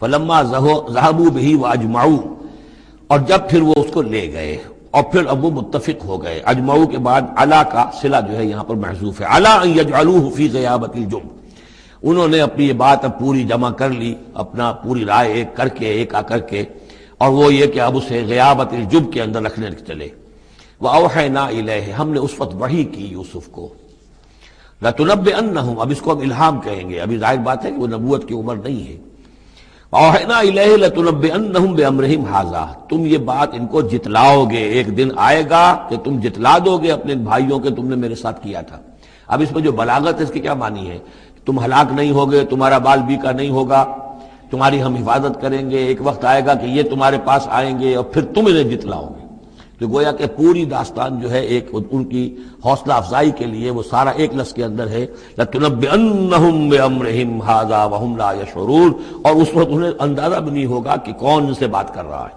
فلما ذهبوا به واجمعوا، اور جب پھر وہ اس کو لے گئے اور پھر اب وہ متفق ہو گئے. اجمعوا کے بعد علا کا صلہ جو ہے یہاں پر محذوف ہے. علا ان یجعلوه فی غیابۃ الجب، انہوں نے اپنی یہ بات اب پوری جمع کر لی، اپنا پوری رائے ایک کر کے، ایک آ کر کے، اور وہ یہ کہ اب اسے غیابۃ الجب کے اندر رکھنے چلے. وَأَوْحَيْنَا إِلَيْهِ، ہم نے اس وقت وحی کی یوسف کو. لَتُنَبِّئَنَّهُمْ، اب اس کو ہم الہام کہیں گے، ابھی ظاہر بات ہے کہ وہ نبوت کی عمر نہیں ہے. وَأَوْحَيْنَا إِلَيْهِ لَتُنَبِّئَنَّهُمْ بِأَمْرِهِمْ هَٰذَا، تم یہ بات ان کو جتلاؤ گے، ایک دن آئے گا کہ تم جتلا دو گے اپنے بھائیوں کے تم نے میرے ساتھ کیا تھا. اب اس میں جو بلاغت ہے اس کی کیا معنی ہے؟ تم ہلاک نہیں ہوگے، تمہارا بال بیکا نہیں ہوگا، تمہاری ہم حفاظت کریں گے، ایک وقت آئے گا کہ یہ تمہارے پاس آئیں گے اور پھر تم انہیں جتلاؤ گے. تو گویا کہ پوری داستان جو ہے ایک ان کی حوصلہ افزائی کے لیے وہ سارا ایک لفظ کے اندر ہے لَتُنَبِّئَنَّهُمْ بِأَمْرِهِمْ هَٰذَا وَهُمْ لَا يَشْعُرُونَ، اور اس وقت انہیں اندازہ بھی نہیں ہوگا کہ کون ان سے بات کر رہا ہے.